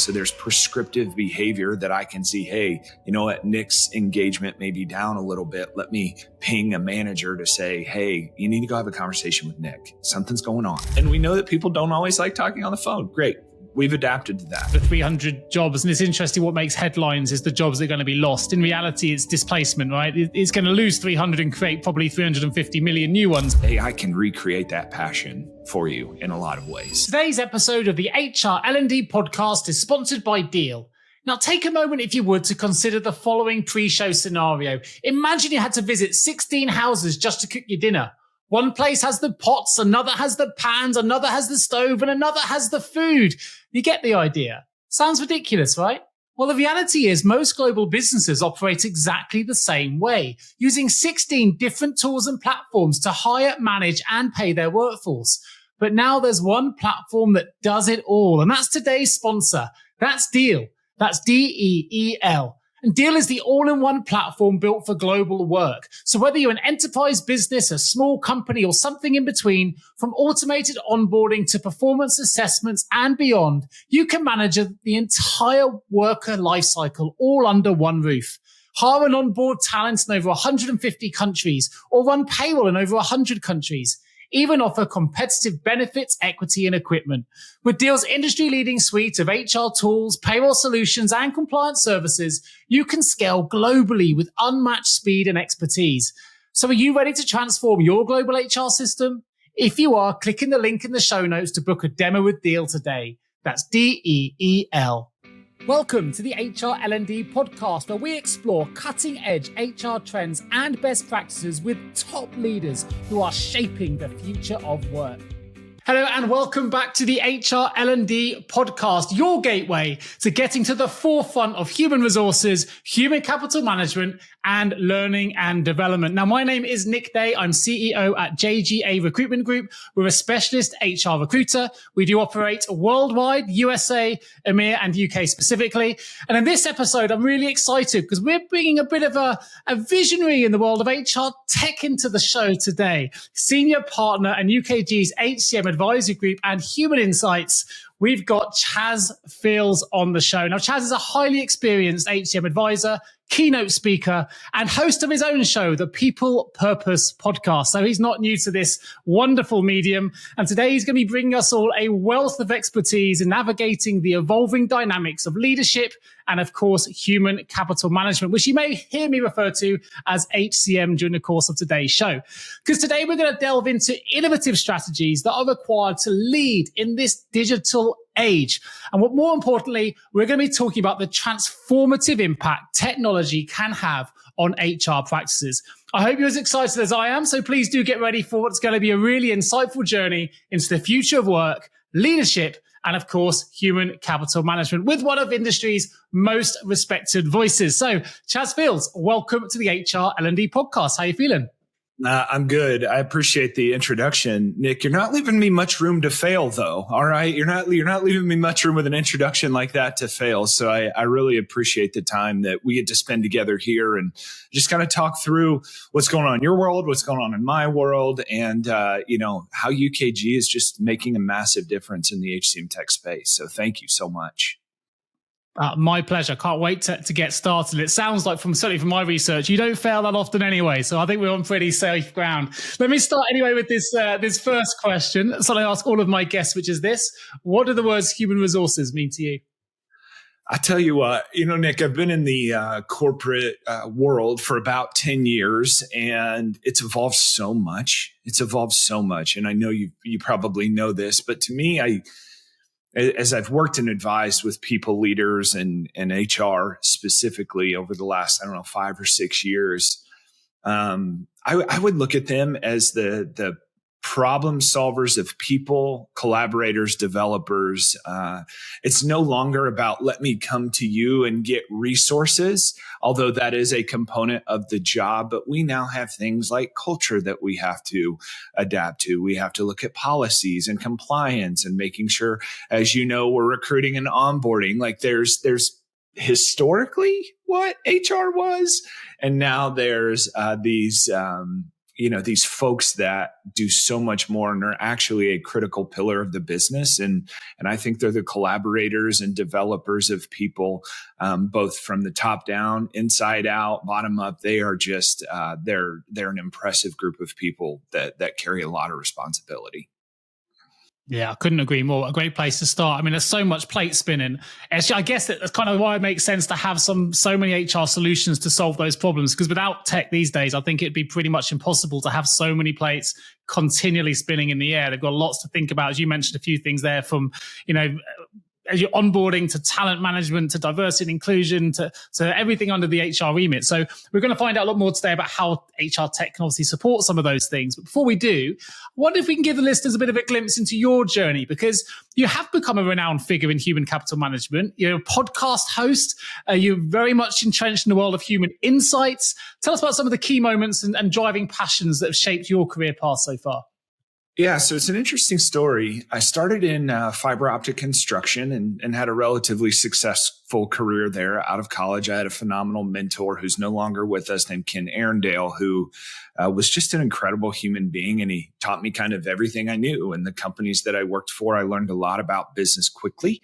So there's prescriptive behavior that I can see, hey, you know what, Nick's engagement may be down a little bit. Let me ping a manager to say, hey, you need to go have a conversation with Nick. Something's going on. And we know that people don't always like talking on the phone. Great. We've adapted to that. The 300 jobs, and it's interesting, what makes headlines is the jobs that are going to be lost. In reality, it's displacement, right? It's going to lose 300 and create probably 350 million new ones. AI can recreate that passion for you in a lot of ways. Today's episode of the HR L&D Podcast is sponsored by Deal. Now, take a moment, if you would, to consider the following pre-show scenario. Imagine you had to visit 16 houses just to cook your dinner. One place has the pots, another has the pans, another has the stove, and another has the food. You get the idea. Sounds ridiculous, right? Well, the reality is most global businesses operate exactly the same way, using 16 different tools and platforms to hire, manage, and pay their workforce. But now there's one platform that does it all, and that's today's sponsor. That's Deal. That's DEEL. And Deal is the all-in-one platform built for global work. So whether you're an enterprise business, a small company, or something in between, from automated onboarding to performance assessments and beyond, you can manage the entire worker lifecycle all under one roof. Hire and onboard talent in over 150 countries, or run payroll in over 100 countries. Even offer competitive benefits, equity, and equipment. With Deal's industry-leading suite of HR tools, payroll solutions, and compliance services, you can scale globally with unmatched speed and expertise. So are you ready to transform your global HR system? If you are, click in the link in the show notes to book a demo with Deal today. That's DEEL. Welcome to the HR L&D Podcast, where we explore cutting-edge HR trends and best practices with top leaders who are shaping the future of work. Hello and welcome back to the HR L&D Podcast, your gateway to getting to the forefront of human resources, human capital management, and learning and development. Now, my name is Nick Day. I'm CEO at JGA Recruitment Group. We're a specialist HR recruiter. We do operate worldwide, USA, EMEA, and UK specifically. And in this episode, I'm really excited because we're bringing a bit of a visionary in the world of HR tech into the show today. Senior partner and UKG's HCM Advisory Group and Human Insights. We've got Chaz Fields on the show. Now, Chaz is a highly experienced HCM advisor, keynote speaker, and host of his own show, the People Purpose Podcast. So he's not new to this wonderful medium. And today he's going to be bringing us all a wealth of expertise in navigating the evolving dynamics of leadership and, of course, human capital management, which you may hear me refer to as HCM during the course of today's show. Because today we're going to delve into innovative strategies that are required to lead in this digital age. And what more importantly, we're going to be talking about the transformative impact technology can have on HR practices. I hope you're as excited as I am, so please do get ready for what's going to be a really insightful journey into the future of work, leadership, and of course, human capital management with one of industry's most respected voices. So, Chaz Fields, welcome to the HR L&D Podcast. How are you feeling? I'm good. I appreciate the introduction, Nick. You're not leaving me much room to fail, though. All right, you're not leaving me much room with an introduction like that to fail. So I really appreciate the time that we get to spend together here and just kind of talk through what's going on in your world, what's going on in my world, and how UKG is just making a massive difference in the HCM tech space. So thank you so much. My pleasure. Can't wait to get started. It sounds like, certainly from my research, you don't fail that often anyway. So I think we're on pretty safe ground. Let me start anyway with this first question. So I ask all of my guests, which is this: what do the words human resources mean to you? I tell you what, Nick, I've been in the corporate world for about 10 years, and it's evolved so much. And I know you probably know this, but to me, as I've worked and advised with people leaders and HR specifically over the last, 5 or 6 years, I would look at them as the problem solvers of people, collaborators, developers. It's no longer about let me come to you and get resources, although that is a component of the job. But we now have things like culture that we have to adapt to. We have to look at policies and compliance and making sure, as you know, we're recruiting and onboarding. Like there's historically what HR was, and now there's these these folks that do so much more and are actually a critical pillar of the business. And I think they're the collaborators and developers of people, both from the top down, inside out, bottom up. They are just, they're an impressive group of people that carry a lot of responsibility. Yeah, I couldn't agree more. A great place to start. I mean, there's so much plate spinning. Actually, I guess that's kind of why it makes sense to have so many HR solutions to solve those problems. Because without tech these days, I think it'd be pretty much impossible to have so many plates continually spinning in the air. They've got lots to think about. As you mentioned, a few things there from, as you're onboarding to talent management to diversity and inclusion to everything under the HR remit. So we're going to find out a lot more today about how HR tech can obviously support some of those things. But before we do, I wonder if we can give the listeners a bit of a glimpse into your journey, because you have become a renowned figure in human capital management. You're a podcast host. You're very much entrenched in the world of human insights. Tell us about some of the key moments and driving passions that have shaped your career path so far. Yeah, so it's an interesting story. I started in fiber optic construction and had a relatively successful career there out of college. I had a phenomenal mentor who's no longer with us named Ken Arundale, who was just an incredible human being. And he taught me kind of everything I knew. And the companies that I worked for, I learned a lot about business quickly.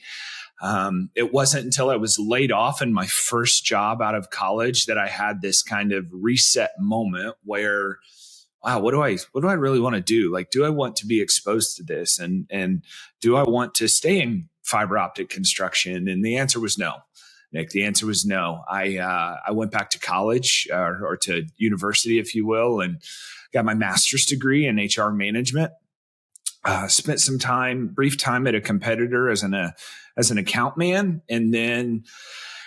It wasn't until I was laid off in my first job out of college that I had this kind of reset moment where, wow, what do I really want to do? Like, do I want to be exposed to this? And do I want to stay in fiber optic construction? And the answer was no, Nick. The answer was no. I went back to college or to university, if you will, and got my master's degree in HR management. Spent some brief time at a competitor as an account man, and then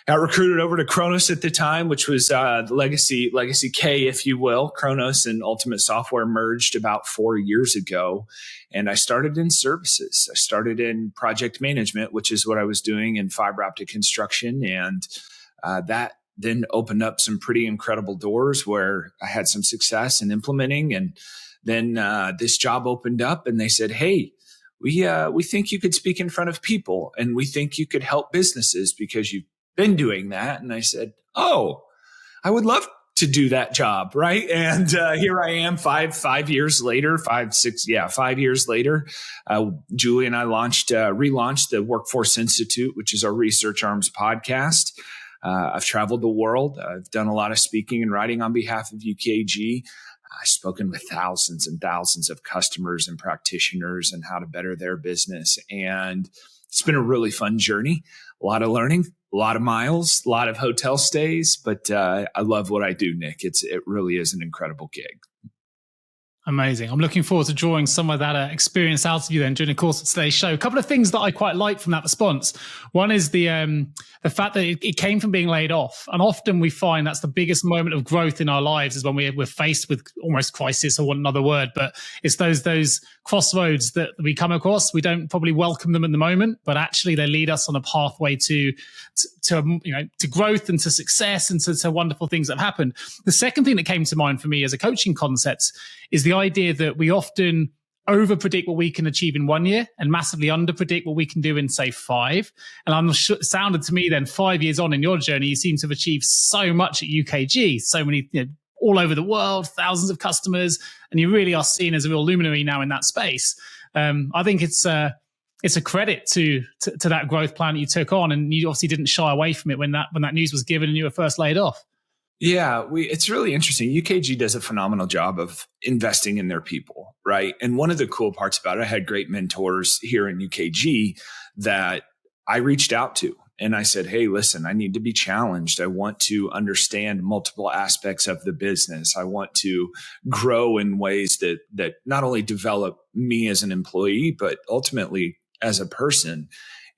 got recruited over to Kronos at the time, which was Legacy K, if you will. Kronos and Ultimate Software merged about 4 years ago. And I started in services. I started in project management, which is what I was doing in fiber optic construction. And that then opened up some pretty incredible doors where I had some success in implementing. And then this job opened up and they said, hey, we think you could speak in front of people and we think you could help businesses because you've been doing that. And I said, oh, I would love to do that job. Right. And here I am 5 years later, 5 years later. Julie and I relaunched the Workforce Institute, which is our research arms podcast. I've traveled the world. I've done a lot of speaking and writing on behalf of UKG. I've spoken with thousands and thousands of customers and practitioners and how to better their business. And it's been a really fun journey, a lot of learning, a lot of miles, a lot of hotel stays, but I love what I do, Nick. It really is an incredible gig. Amazing. I'm looking forward to drawing some of that experience out of you then during the course of today's show. A couple of things that I quite like from that response. One is the fact that it came from being laid off. And often we find that's the biggest moment of growth in our lives is when we're faced with almost crisis, or another word, but it's those crossroads that we come across. We don't probably welcome them in the moment, but actually they lead us on a pathway to growth and to success and to wonderful things that have happened. The second thing that came to mind for me as a coaching concept is the idea that we often over-predict what we can achieve in 1 year and massively under-predict what we can do in, say, 5. And I'm sure it sounded to me then 5 years on in your journey, you seem to have achieved so much at UKG, so many, all over the world, thousands of customers, and you really are seen as a real luminary now in that space. I think it's a credit to that growth plan that you took on, and you obviously didn't shy away from it when that news was given and you were first laid off. Yeah, it's really interesting. UKG does a phenomenal job of investing in their people, right? And one of the cool parts about it, I had great mentors here in UKG that I reached out to. And I said, hey, listen, I need to be challenged. I want to understand multiple aspects of the business. I want to grow in ways that not only develop me as an employee, but ultimately as a person.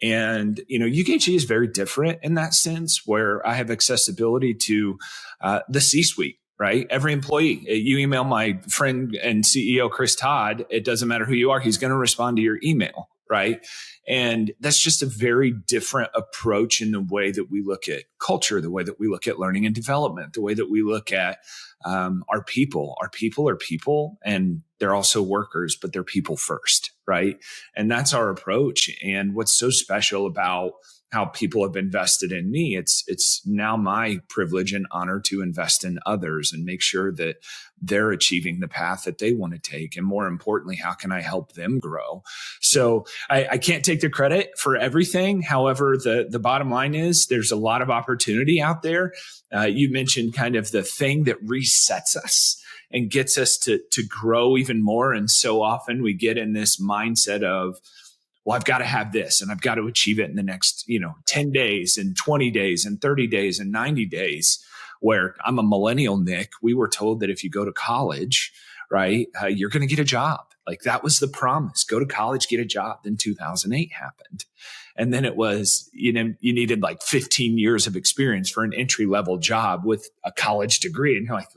And, UKG is very different in that sense, where I have accessibility to the C-suite, right? Every employee. You email my friend and CEO, Chris Todd, it doesn't matter who you are, he's going to respond to your email, right? And that's just a very different approach in the way that we look at culture, the way that we look at learning and development, the way that we look at our people. Our people are people, and they're also workers, but they're people first, right? And that's our approach. And what's so special about how people have invested in me. It's now my privilege and honor to invest in others and make sure that they're achieving the path that they want to take. And more importantly, how can I help them grow? So I can't take the credit for everything. However, the bottom line is there's a lot of opportunity out there. You mentioned kind of the thing that resets us and gets us to grow even more. And so often we get in this mindset of, well, I've got to have this and I've got to achieve it in the next, 10 days and 20 days and 30 days and 90 days, where I'm a millennial, Nick. We were told that if you go to college, right, you're going to get a job. Like that was the promise. Go to college, get a job. Then 2008 happened. And then it was, you needed like 15 years of experience for an entry level job with a college degree. And you're like,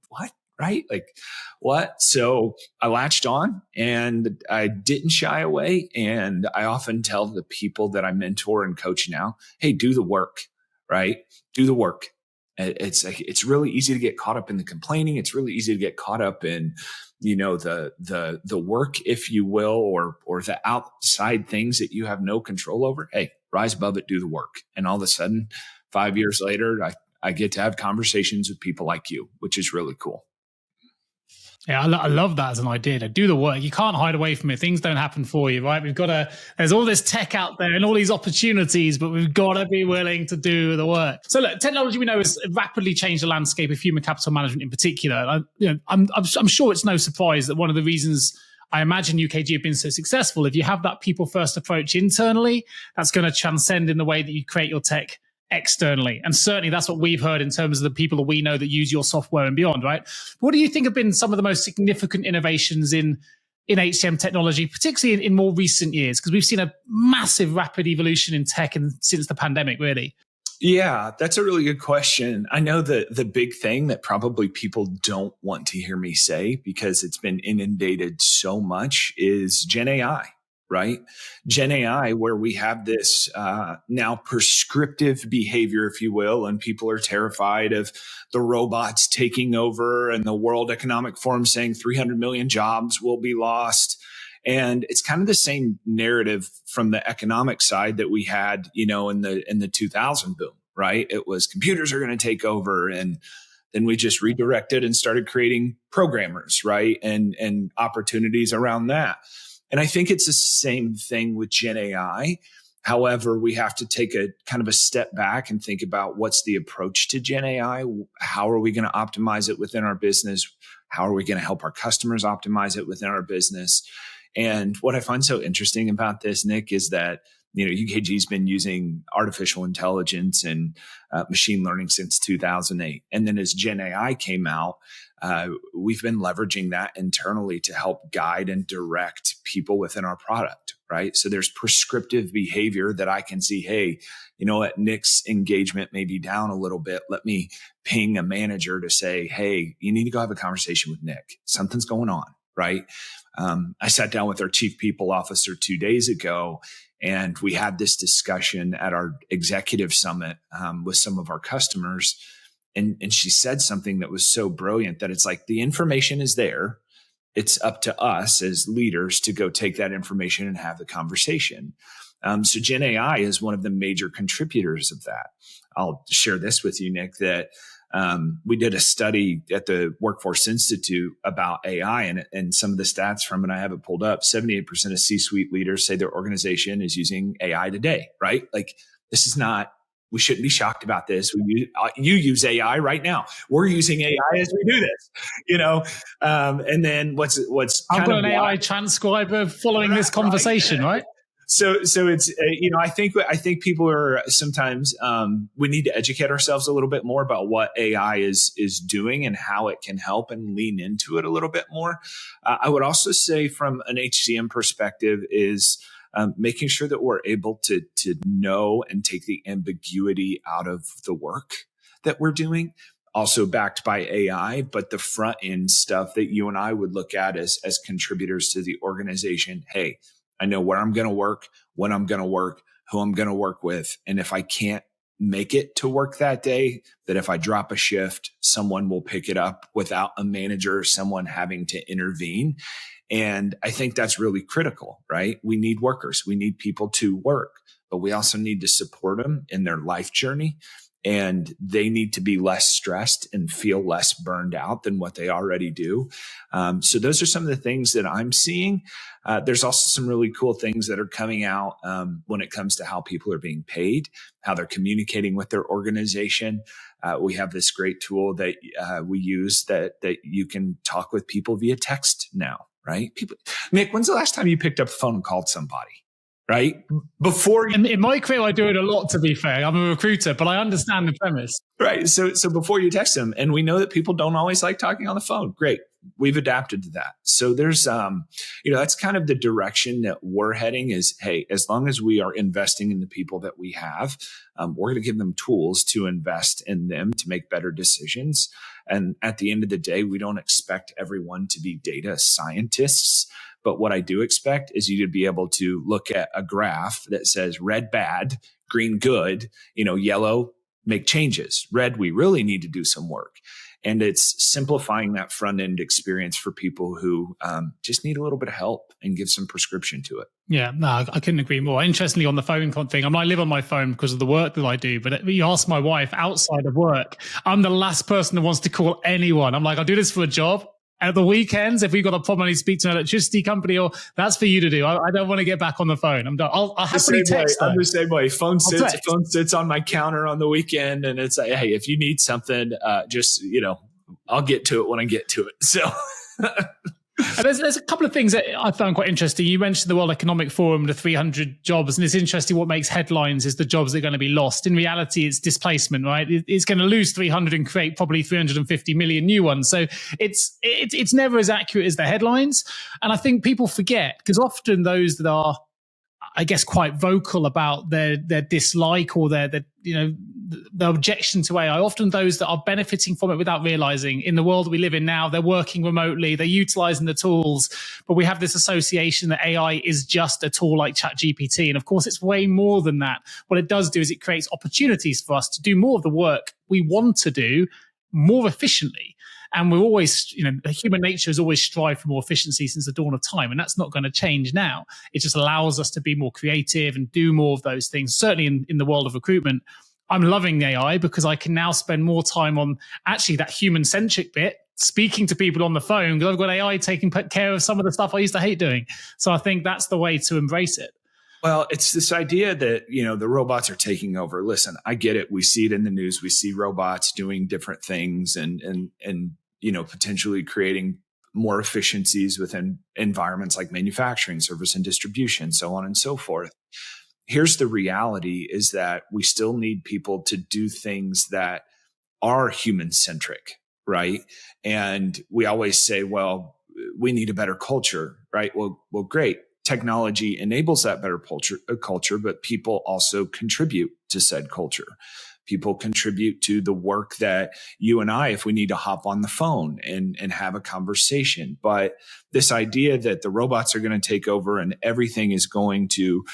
what? Right? Like what? So I latched on and I didn't shy away. And I often tell the people that I mentor and coach now, hey, do the work, right? Do the work. It's really easy to get caught up in the complaining. It's really easy to get caught up in, the work, if you will, or the outside things that you have no control over. Hey, rise above it, do the work. And all of a sudden, 5 years later, I get to have conversations with people like you, which is really cool. Yeah, I love that as an idea. To do the work. You can't hide away from it. Things don't happen for you, right? There's all this tech out there and all these opportunities, but we've got to be willing to do the work. So look, technology we know has rapidly changed the landscape of human capital management in particular. I'm sure it's no surprise that one of the reasons I imagine UKG have been so successful, if you have that people first approach internally, that's going to transcend in the way that you create your tech externally. And certainly that's what we've heard in terms of the people that we know that use your software and beyond, right? What do you think have been some of the most significant innovations in HCM technology, particularly in more recent years? Because we've seen a massive rapid evolution in tech since the pandemic, really. Yeah, that's a really good question. I know that the big thing that probably people don't want to hear me say because it's been inundated so much is Gen AI. Right? Gen AI, where we have this now prescriptive behavior, if you will, and people are terrified of the robots taking over and the World Economic Forum saying 300 million jobs will be lost. And it's kind of the same narrative from the economic side that we had, in the 2000 boom, right? It was computers are going to take over, and then we just redirected and started creating programmers, right? And opportunities around that. And I think it's the same thing with Gen AI. However, we have to take a kind of a step back and think about what's the approach to Gen AI? How are we going to optimize it within our business? How are we going to help our customers optimize it within our business? And what I find so interesting about this, Nick, is that UKG's been using artificial intelligence and machine learning since 2008. And then as Gen AI came out, we've been leveraging that internally to help guide and direct people within our product, right? So there's prescriptive behavior that I can see, hey, you know what, Nick's engagement may be down a little bit. Let me ping a manager to say, hey, you need to go have a conversation with Nick. Something's going on, right? I sat down with our chief people officer 2 days ago, and we had this discussion at our executive summit with some of our customers. And she said something that was so brilliant that it's like the information is there. It's up to us as leaders to go take that information and have the conversation. So Gen AI is one of the major contributors of that. I'll share this with you, Nick, that we did a study at the Workforce Institute about AI, and some of the stats from it, I have it pulled up. 78% of C-suite leaders say their organization is using AI today, right? Like this is not, we shouldn't be shocked about this. You use AI right now. We're using AI as we do this, and then what's I've got an AI transcriber following this conversation, right? So it's, I think people are sometimes, we need to educate ourselves a little bit more about what AI is doing and how it can help and lean into it a little bit more. I would also say from an HCM perspective is, making sure that we're able to know and take the ambiguity out of the work that we're doing, also backed by AI, but the front end stuff that you and I would look at as contributors to the organization. Hey, I know where I'm going to work, when I'm going to work, who I'm going to work with. And if I can't make it to work that day, that if I drop a shift, someone will pick it up without a manager or someone having to intervene. And I think that's really critical, right? We need workers. We need people to work. but we also need to support them in their life journey. And they need to be less stressed and feel less burned out than what they already do. So those are some of the things that I'm seeing. There's also some really cool things that are coming out when it comes to how people are being paid, how they're communicating with their organization. We have this great tool that we use that you can talk with people via text now, right? Nick, when's the last time you picked up the phone and called somebody? Right? Before in my career, I do it a lot, to be fair. I'm a recruiter, but I understand the premise. Right. So before you text them, and we know that people don't always like talking on the phone. Great. We've adapted to that. So there's, that's kind of the direction that we're heading is, hey, as long as we are investing in the people that we have, we're going to give them tools to invest in them to make better decisions. And at the end of the day, we don't expect everyone to be data scientists. But what I do expect is you to be able to look at a graph that says red, bad, green, good, yellow, make changes. Red, we really need to do some work. And it's simplifying that front end experience for people who just need a little bit of help and give some prescription to it. Yeah, no, I couldn't agree more. Interestingly, on the phone thing, I live on my phone because of the work that I do. But you ask my wife outside of work, I'm the last person that wants to call anyone. I'm like, I do this for a job. At the weekends, if we've got a problem, I need to speak to an electricity company, or that's for you to do. I don't want to get back on the phone. I'm done. I'll happily text. I'm the same way. Phone sits on my counter on the weekend, and it's like, hey, if you need something, just I'll get to it when I get to it. So. And there's a couple of things that I found quite interesting. You mentioned the World Economic Forum, the 300 jobs, and it's interesting what makes headlines is the jobs that are going to be lost. In reality, it's displacement, right? It's going to lose 300 and create probably 350 million new ones. So it's never as accurate as the headlines. And I think people forget, because often those that are, I guess, quite vocal about their dislike or their objection to AI, often those that are benefiting from it without realizing. In the world that we live in now, they're working remotely, they're utilizing the tools, but we have this association that AI is just a tool like ChatGPT. And of course, it's way more than that. What it does do is it creates opportunities for us to do more of the work we want to do more efficiently. And we're always, human nature has always strived for more efficiency since the dawn of time. And that's not going to change now. It just allows us to be more creative and do more of those things. Certainly in the world of recruitment, I'm loving AI because I can now spend more time on actually that human-centric bit, speaking to people on the phone, because I've got AI taking care of some of the stuff I used to hate doing. So I think that's the way to embrace it. Well, it's this idea that, the robots are taking over. Listen, I get it. We see it in the news. We see robots doing different things and potentially creating more efficiencies within environments like manufacturing, service and distribution, so on and so forth. Here's the reality is that we still need people to do things that are human centric, right? And we always say, well, we need a better culture, right? Well, great. Technology enables that better culture, but people also contribute to said culture. People contribute to the work that you and I, if we need to hop on the phone and have a conversation. But this idea that the robots are going to take over and everything is going to,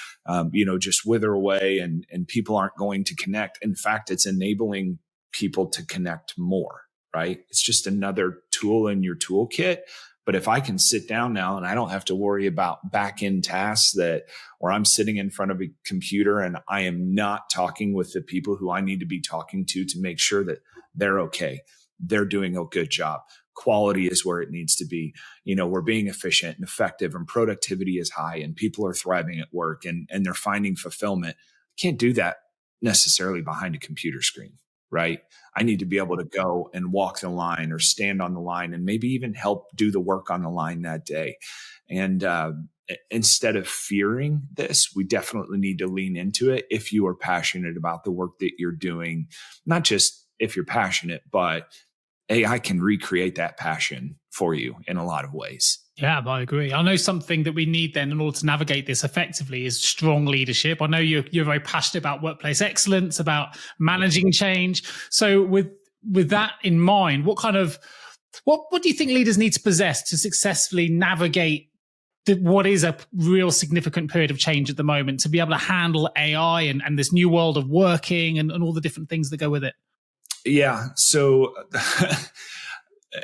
just wither away and people aren't going to connect. In fact, it's enabling people to connect more, right? It's just another tool in your toolkit. But if I can sit down now and I don't have to worry about back-end tasks where I'm sitting in front of a computer and I am not talking with the people who I need to be talking to make sure that they're okay, they're doing a good job. Quality is where it needs to be. We're being efficient and effective and productivity is high and people are thriving at work and they're finding fulfillment. Can't do that necessarily behind a computer screen. Right? I need to be able to go and walk the line or stand on the line and maybe even help do the work on the line that day. And instead of fearing this, we definitely need to lean into it if you are passionate about the work that you're doing. Not just if you're passionate, but AI can recreate that passion for you in a lot of ways. Yeah, I agree. I know something that we need then in order to navigate this effectively is strong leadership. I know you're very passionate about workplace excellence, about managing change. So with that in mind, what do you think leaders need to possess to successfully navigate what is a real significant period of change at the moment, to be able to handle AI and this new world of working and all the different things that go with it? Yeah. So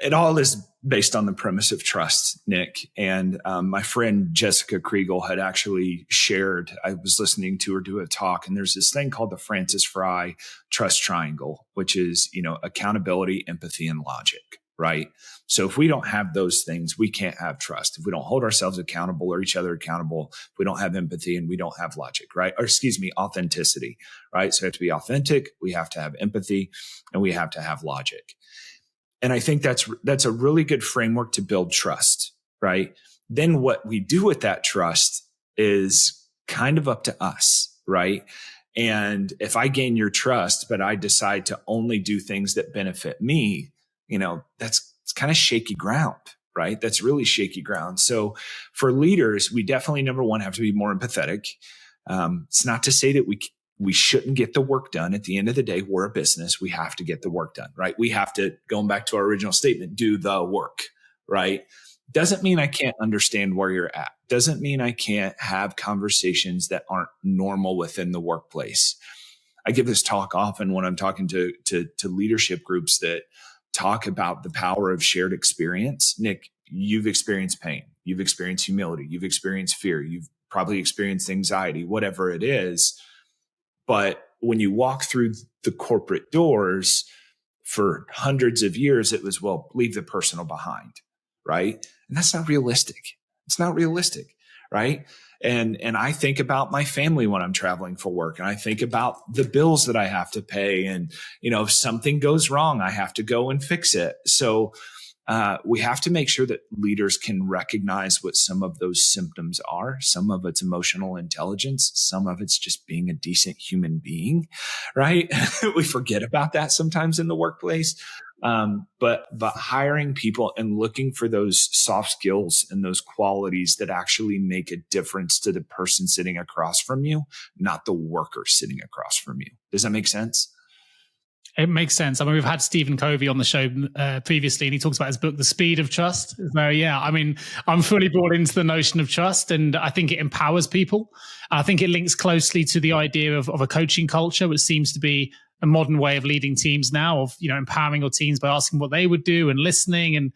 it all is based on the premise of trust, Nick. And my friend Jessica Kriegel had actually shared, I was listening to her do a talk, and there's this thing called the Francis Fry trust triangle, which is, accountability, empathy, and logic, right? So if we don't have those things, we can't have trust. If we don't hold ourselves accountable or each other accountable, if we don't have empathy and we don't have logic, right? Or authenticity, right? So we have to be authentic, we have to have empathy, and we have to have logic. And I think that's a really good framework to build trust, right? Then what we do with that trust is kind of up to us, right? And if I gain your trust, but I decide to only do things that benefit me, it's kind of shaky ground, right? That's really shaky ground. So for leaders, we definitely, number one, have to be more empathetic. It's not to say that we shouldn't get the work done. At the end of the day, we're a business. We have to get the work done, right? We have to, going back to our original statement, do the work, right? Doesn't mean I can't understand where you're at. Doesn't mean I can't have conversations that aren't normal within the workplace. I give this talk often when I'm talking to leadership groups that talk about the power of shared experience. Nick, you've experienced pain. You've experienced humility. You've experienced fear. You've probably experienced anxiety, whatever it is. But when you walk through the corporate doors for hundreds of years, it was, well, leave the personal behind, right? And that's not realistic. It's not realistic, right? And I think about my family when I'm traveling for work, and I think about the bills that I have to pay. And, if something goes wrong, I have to go and fix it. So we have to make sure that leaders can recognize what some of those symptoms are. Some of it's emotional intelligence. Some of it's just being a decent human being, right? We forget about that sometimes in the workplace. But hiring people and looking for those soft skills and those qualities that actually make a difference to the person sitting across from you, not the worker sitting across from you. Does that make sense? It makes sense. I mean, we've had Stephen Covey on the show previously, and he talks about his book, The Speed of Trust. So yeah, I mean, I'm fully bought into the notion of trust, and I think it empowers people. I think it links closely to the idea of a coaching culture, which seems to be a modern way of leading teams now, of empowering your teams by asking what they would do and listening and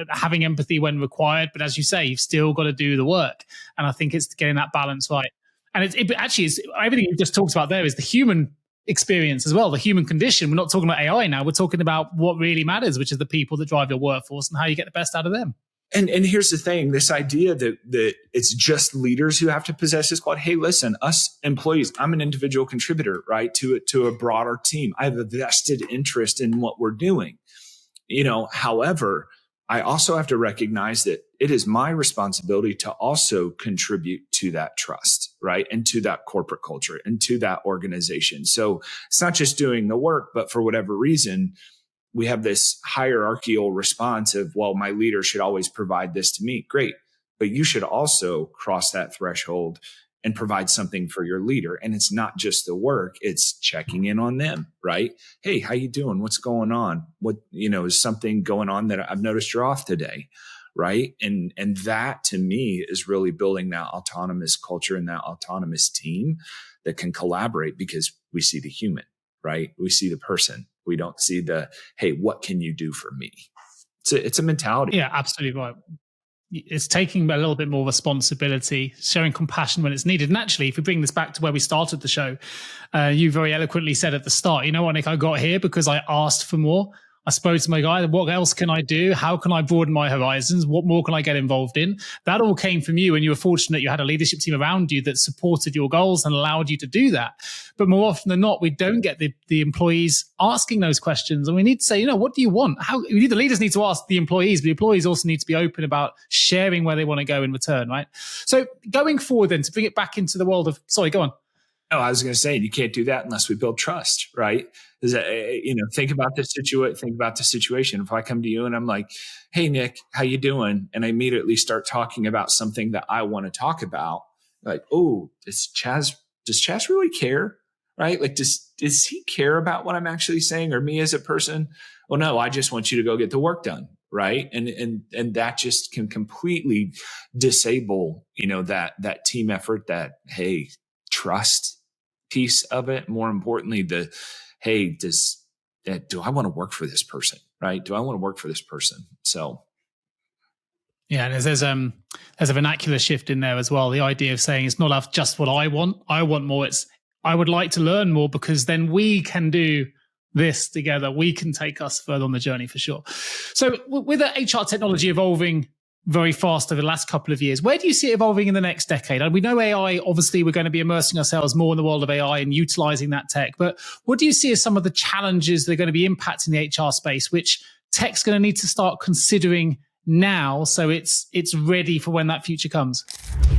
having empathy when required. But as you say, you've still got to do the work, and I think it's getting that balance right. And it actually is everything you just talked about there is the human experience as well, the human condition. We're not talking about AI now. We're talking about what really matters, which is the people that drive your workforce and how you get the best out of them. And here's the thing, this idea that it's just leaders who have to possess this quality. Hey, listen, us employees, I'm an individual contributor, right, to a broader team. I have a vested interest in what we're doing. However, I also have to recognize that it is my responsibility to also contribute to that trust, right? And to that corporate culture and to that organization. So it's not just doing the work, but for whatever reason, we have this hierarchical response of, well, my leader should always provide this to me. Great. But you should also cross that threshold and provide something for your leader. And it's not just the work, it's checking in on them, right? Hey, how you doing? What's going on? What, is something going on that I've noticed you're off today, right? And that to me is really building that autonomous culture and that autonomous team that can collaborate, because we see the human, right? We see the person. We don't see the, hey, what can you do for me? It's a mentality. Yeah, absolutely right. It's taking a little bit more responsibility, showing compassion when it's needed. And actually, if we bring this back to where we started the show, you very eloquently said at the start, you know what, Nick, I got here because I asked for more. I spoke to my guy, what else can I do? How can I broaden my horizons? What more can I get involved in? That all came from you, and you were fortunate you had a leadership team around you that supported your goals and allowed you to do that. But more often than not, we don't get the employees asking those questions. And we need to say, what do you want? The leaders need to ask the employees, but the employees also need to be open about sharing where they want to go in return, right? So going forward then, to bring it back into the world of, sorry, go on. Oh, I was going to say, you can't do that unless we build trust, right? Think about the situation. If I come to you and I'm like, hey, Nick, how you doing? And I immediately start talking about something that I want to talk about, like, oh, does Chaz really care? Right? Like, does he care about what I'm actually saying, or me as a person? Well, no, I just want you to go get the work done. Right. And that just can completely disable, that team effort, that, hey, trust piece of it. More importantly, hey, does do I want to work for this person? Right? Do I want to work for this person? So. Yeah, and there's a vernacular shift in there as well. The idea of saying it's not just what I want more. It's I would like to learn more because then we can do this together. We can take us further on the journey for sure. So with the HR technology evolving very fast over the last couple of years, where do you see it evolving in the next decade? And we know AI, obviously, we're going to be immersing ourselves more in the world of AI and utilizing that tech. But what do you see as some of the challenges that are going to be impacting the HR space, which tech's going to need to start considering now so it's ready for when that future comes?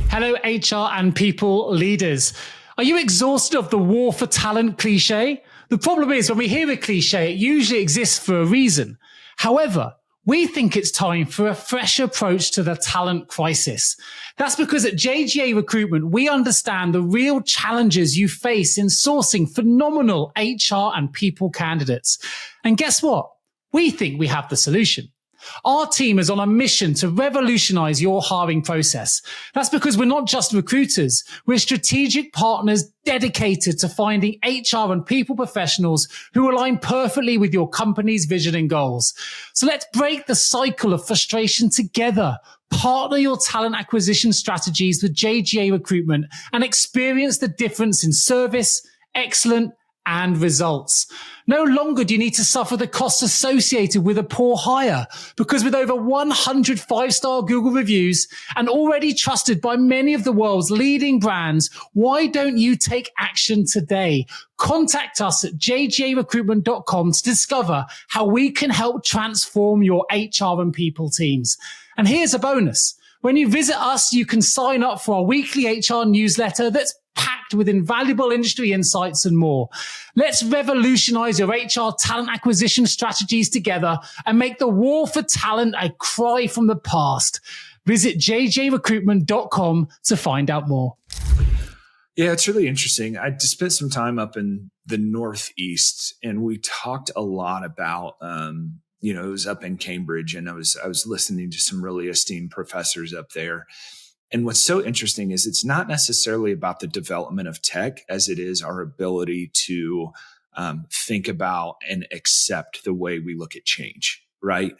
Hello, HR and people leaders. Are you exhausted of the war for talent cliche? The problem is when we hear a cliche, it usually exists for a reason. However, we think it's time for a fresh approach to the talent crisis. That's because at JGA Recruitment, we understand the real challenges you face in sourcing phenomenal HR and people candidates. And guess what? We think we have the solution. Our team is on a mission to revolutionize your hiring process. That's because we're not just recruiters. We're strategic partners dedicated to finding HR and people professionals who align perfectly with your company's vision and goals. So let's break the cycle of frustration together. Partner your talent acquisition strategies with JGA Recruitment and experience the difference in service, excellence, and results. No longer do you need to suffer the costs associated with a poor hire, because with over 100 five-star Google reviews and already trusted by many of the world's leading brands, why don't you take action today? Contact us at jgarecruitment.com to discover how we can help transform your HR and people teams. And here's a bonus. When you visit us, you can sign up for our weekly HR newsletter that's packed with invaluable industry insights and more. Let's revolutionize your HR talent acquisition strategies together and make the war for talent a cry from the past. Visit jjrecruitment.com to find out more. Yeah, it's really interesting. I just spent some time up in the Northeast, and we talked a lot about, it was up in Cambridge, and I was listening to some really esteemed professors up there. And what's so interesting is it's not necessarily about the development of tech as it is our ability to think about and accept the way we look at change, right?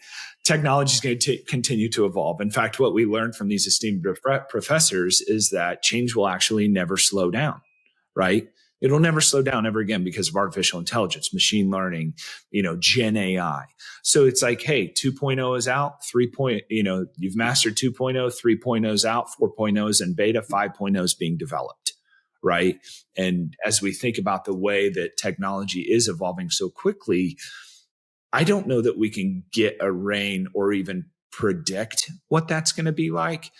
Technology is going to continue to evolve. In fact, what we learned from these esteemed professors is that change will actually never slow down, right? It'll never slow down ever again because of artificial intelligence, machine learning, Gen AI. So it's like, hey, 2.0 is out, you've mastered 2.0, 3.0 is out, 4.0 is in beta, 5.0 is being developed, right? And as we think about the way that technology is evolving so quickly, I don't know that we can get a rein or even predict what that's going to be like.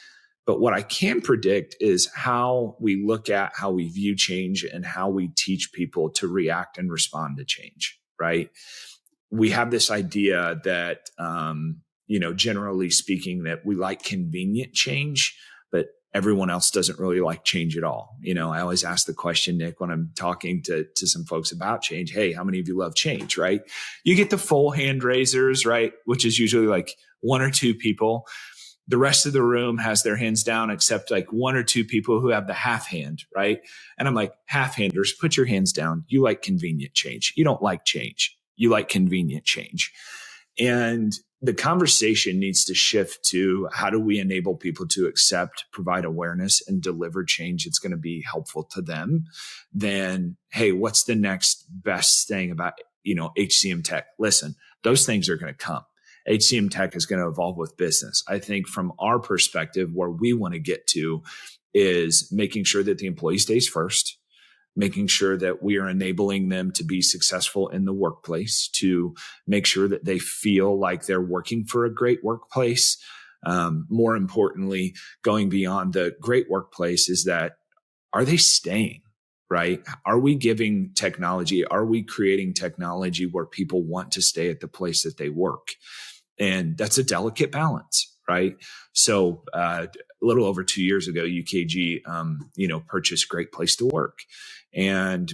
But what I can predict is how we look at how we view change and how we teach people to react and respond to change, right? We have this idea that, generally speaking, that we like convenient change, but everyone else doesn't really like change at all. I always ask the question, Nick, when I'm talking to some folks about change, hey, how many of you love change, right? You get the full hand raisers, right? Which is usually like one or two people. The rest of the room has their hands down except like one or two people who have the half hand, right? And I'm like, half handers, put your hands down. You like convenient change. You don't like change. You like convenient change. And the conversation needs to shift to how do we enable people to accept, provide awareness, and deliver change that's going to be helpful to them. Then, hey, what's the next best thing about, HCM tech? Listen, those things are going to come. HCM tech is going to evolve with business. I think from our perspective, where we want to get to is making sure that the employee stays first, making sure that we are enabling them to be successful in the workplace, to make sure that they feel like they're working for a great workplace. More importantly, going beyond the great workplace is that, are they staying? Right? Are we giving technology? Are we creating technology where people want to stay at the place that they work? And that's a delicate balance, right? So a little over 2 years ago, UKG, purchased Great Place to Work. And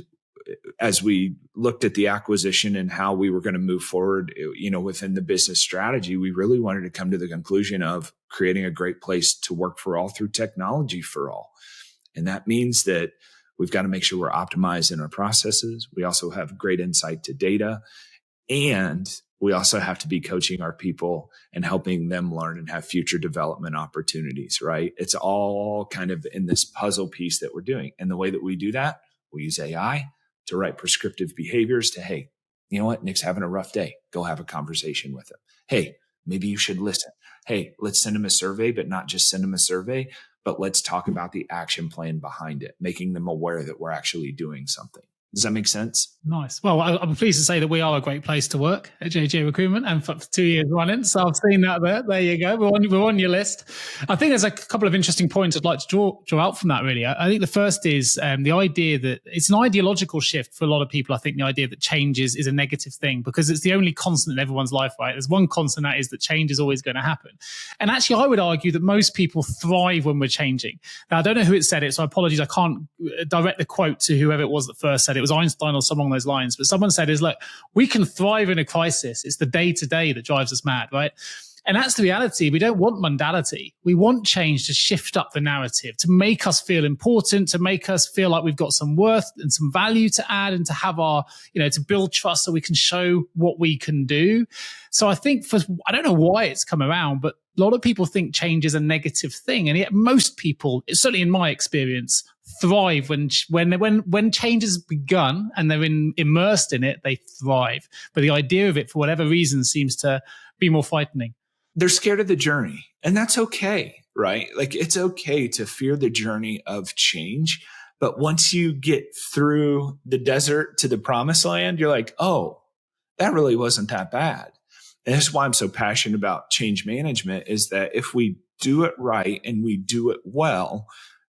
as we looked at the acquisition and how we were going to move forward, within the business strategy, we really wanted to come to the conclusion of creating a great place to work for all through technology for all. And that means that we've got to make sure we're optimized in our processes. We also have great insight to data. And we also have to be coaching our people and helping them learn and have future development opportunities, right? It's all kind of in this puzzle piece that we're doing. And the way that we do that, we use AI to write prescriptive behaviors to, hey, you know what? Nick's having a rough day. Go have a conversation with him. Hey, maybe you should listen. Hey, let's send him a survey, but not just send him a survey, but let's talk about the action plan behind it, making them aware that we're actually doing something. Does that make sense? Nice. Well, I'm pleased to say that we are a great place to work at JJ Recruitment, and for 2 years running. So I've seen that there. There you go. We're on your list. I think there's a couple of interesting points I'd like to draw out from that, really. I think the first is the idea that it's an ideological shift for a lot of people. I think the idea that change is a negative thing because it's the only constant in everyone's life, right? There's one constant, that is that change is always going to happen. And actually, I would argue that most people thrive when we're changing. Now, I don't know who it said it, so apologies. I can't direct the quote to whoever it was that first said it. It was Einstein or someone along those lines. But someone said, look, we can thrive in a crisis. It's the day-to-day that drives us mad, right? And that's the reality. We don't want mundanity. We want change to shift up the narrative, to make us feel important, to make us feel like we've got some worth and some value to add, and to have our, to build trust so we can show what we can do. So I think I don't know why it's come around, but a lot of people think change is a negative thing. And yet most people, certainly in my experience, thrive when change has begun and they're immersed in it, they thrive. But the idea of it, for whatever reason, seems to be more frightening. They're scared of the journey, and that's okay, right? Like, it's okay to fear the journey of change. But once you get through the desert to the promised land, you're like, oh, that really wasn't that bad. And that's why I'm so passionate about change management, is that if we do it right and we do it well,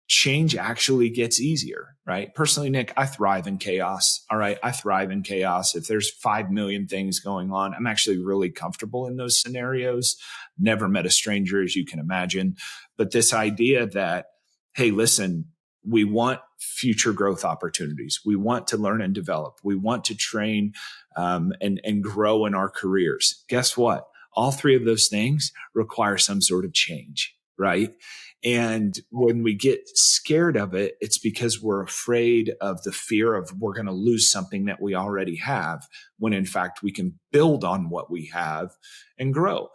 change actually gets easier, right? Personally, Nick, I thrive in chaos. All right. I thrive in chaos. If there's 5 million things going on, I'm actually really comfortable in those scenarios. Never met a stranger, as you can imagine. But this idea that, hey, listen, we want future growth opportunities. We want to learn and develop. We want to train and grow in our careers. Guess what? All three of those things require some sort of change, right? And when we get scared of it, it's because we're afraid of the fear of we're going to lose something that we already have, when in fact we can build on what we have and grow.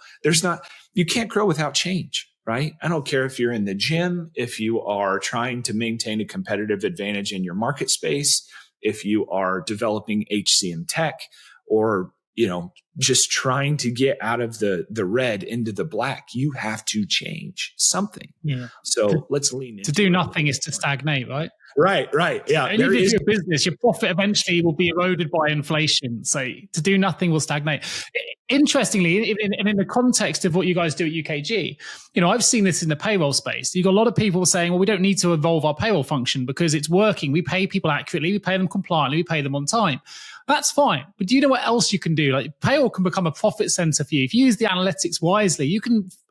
You can't grow without change, right? I don't care if you're in the gym, if you are trying to maintain a competitive advantage in your market space, if you are developing HCM tech, or just trying to get out of the red into the black, you have to change something. Yeah. So let's lean into to do nothing is to stagnate, right? Right. Yeah. And even if you're a business, your profit eventually will be eroded by inflation. So to do nothing will stagnate. Interestingly, in the context of what you guys do at UKG, I've seen this in the payroll space. You've got a lot of people saying, well, we don't need to evolve our payroll function because it's working. We pay people accurately. We pay them compliantly. We pay them on time. That's fine. But do you know what else you can do? Like, payroll can become a profit center for you. If you use the analytics wisely,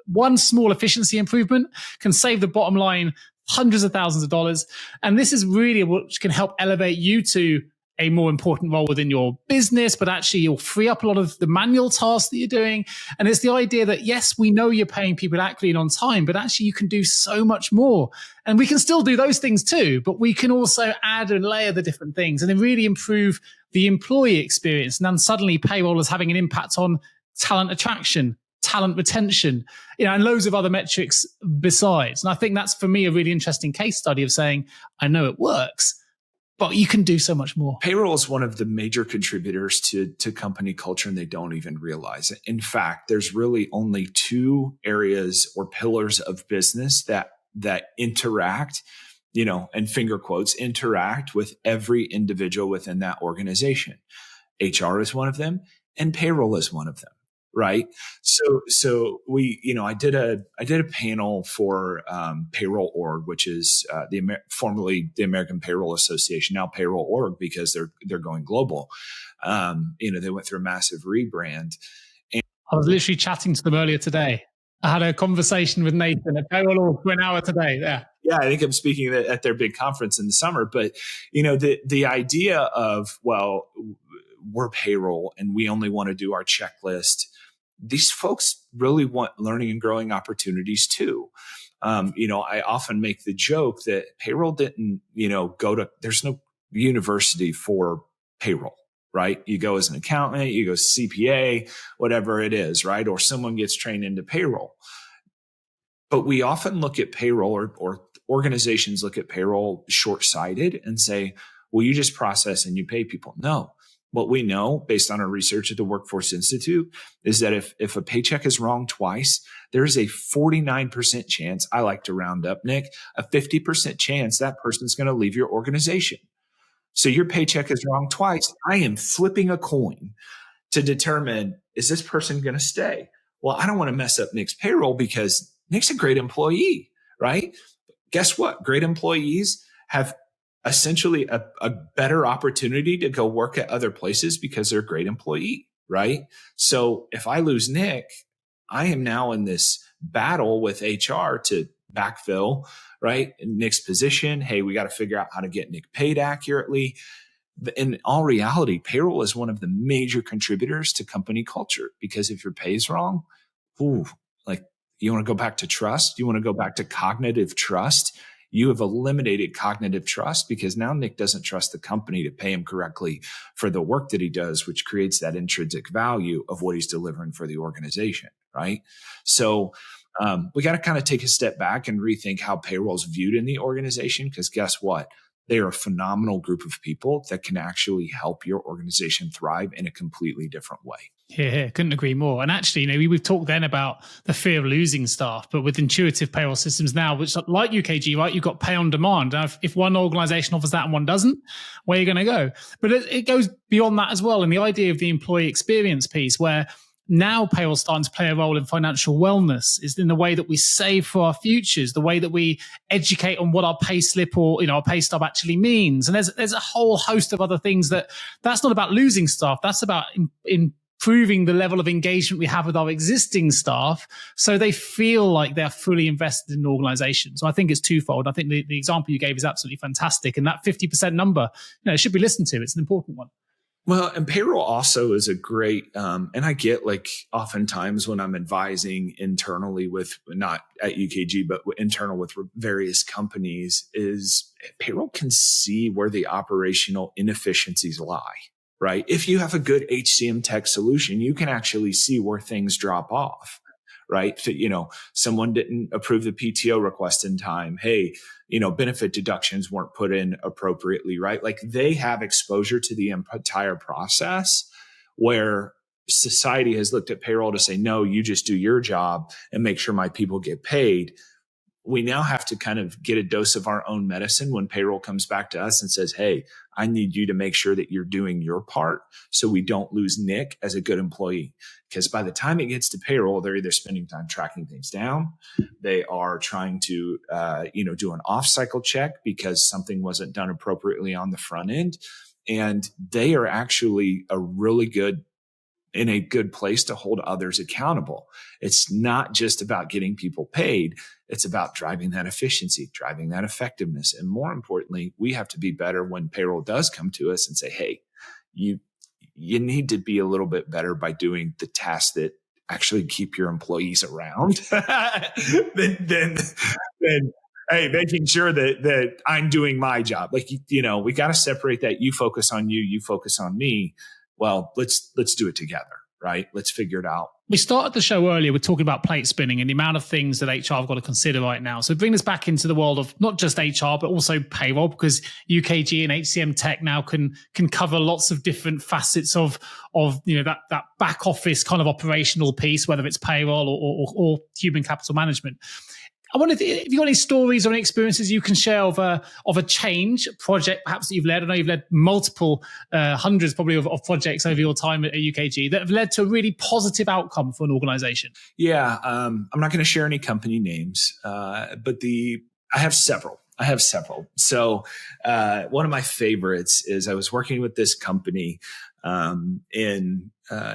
one small efficiency improvement can save the bottom line hundreds of thousands of dollars. And this is really what can help elevate you to a more important role within your business, but actually you'll free up a lot of the manual tasks that you're doing. And it's the idea that, yes, we know you're paying people accurately and on time, but actually you can do so much more. And we can still do those things too, but we can also add and layer the different things and then really improve the employee experience. And then suddenly payroll is having an impact on talent attraction, talent retention, and loads of other metrics besides. And I think that's, for me, a really interesting case study of saying, I know it works, but you can do so much more. Payroll is one of the major contributors to company culture, and they don't even realize it. In fact, there's really only 2 areas or pillars of business that interact, and finger quotes, interact with every individual within that organization. HR is one of them, and payroll is one of them. Right. So we, I did a panel for Payroll Org, which is formerly the American Payroll Association, now Payroll Org, because they're going global. They went through a massive rebrand. And I was literally chatting to them earlier today. I had a conversation with Nathan at Payroll Org for an hour today. Yeah, I think I'm speaking at their big conference in the summer. But, the idea of, well, we're payroll and we only want to do our checklist. These folks really want learning and growing opportunities too. I often make the joke that payroll didn't, there's no university for payroll, right? You go as an accountant, you go CPA, whatever it is, right? Or someone gets trained into payroll. But we often look at payroll, or organizations look at payroll short-sighted and say, well, you just process and you pay people. No. What we know based on our research at the Workforce Institute is that if a paycheck is wrong twice, there is a 49% chance, I like to round up, Nick, a 50% chance that person's going to leave your organization. So your paycheck is wrong twice. I am flipping a coin to determine, is this person going to stay? Well, I don't want to mess up Nick's payroll because Nick's a great employee, right? Guess what? Great employees have essentially a better opportunity to go work at other places because they're a great employee, right? So if I lose Nick, I am now in this battle with HR to backfill, right? In Nick's position. Hey, we got to figure out how to get Nick paid accurately. In all reality, payroll is one of the major contributors to company culture, because if your pay is wrong, like, you want to go back to trust? You want to go back to cognitive trust? You have eliminated cognitive trust because now Nick doesn't trust the company to pay him correctly for the work that he does, which creates that intrinsic value of what he's delivering for the organization, right? So we got to kind of take a step back and rethink how payroll is viewed in the organization, because guess what? They are a phenomenal group of people that can actually help your organization thrive in a completely different way. Yeah, couldn't agree more. And actually, we've talked then about the fear of losing staff, but with intuitive payroll systems now, which like UKG, right, you've got pay on demand. Now, if one organization offers that and one doesn't, where are you going to go? But it goes beyond that as well. And the idea of the employee experience piece, where now payroll starting to play a role in financial wellness, is in the way that we save for our futures, the way that we educate on what our pay slip or our pay stub actually means. And there's a whole host of other things that's not about losing staff. That's about improving the level of engagement we have with our existing staff, so they feel like they're fully invested in an organization. So I think it's twofold. I think the example you gave is absolutely fantastic. And that 50% number, it should be listened to. It's an important one. Well, and payroll also is a great, and I get, like, oftentimes when I'm advising internally with, not at UKG, but internal with various companies, is payroll can see where the operational inefficiencies lie, right? If you have a good HCM tech solution, you can actually see where things drop off, right? So, someone didn't approve the PTO request in time. Hey, benefit deductions weren't put in appropriately, right? Like, they have exposure to the entire process, where society has looked at payroll to say, no, you just do your job and make sure my people get paid. We now have to kind of get a dose of our own medicine when payroll comes back to us and says, hey, I need you to make sure that you're doing your part so we don't lose Nick as a good employee. Because by the time it gets to payroll, they're either spending time tracking things down. They are trying to, do an off-cycle check because something wasn't done appropriately on the front end. And they are actually in a good place to hold others accountable. It's not just about getting people paid. It's about driving that efficiency, driving that effectiveness. And more importantly, we have to be better when payroll does come to us and say, hey, you need to be a little bit better by doing the tasks that actually keep your employees around than hey, making sure that I'm doing my job. Like, we got to separate that. You focus on you focus on me. Well, let's do it together, right? Let's figure it out. We started the show earlier with talking about plate spinning and the amount of things that HR have got to consider right now. So bring us back into the world of not just HR, but also payroll, because UKG and HCM Tech now can cover lots of different facets of that back office kind of operational piece, whether it's payroll or human capital management. I wonder if you've got any stories or any experiences you can share of a change project, perhaps, that you've led. I know you've led multiple hundreds probably of projects over your time at UKG that have led to a really positive outcome for an organization. Yeah, I'm not going to share any company names, but I have several. So one of my favorites is I was working with this company in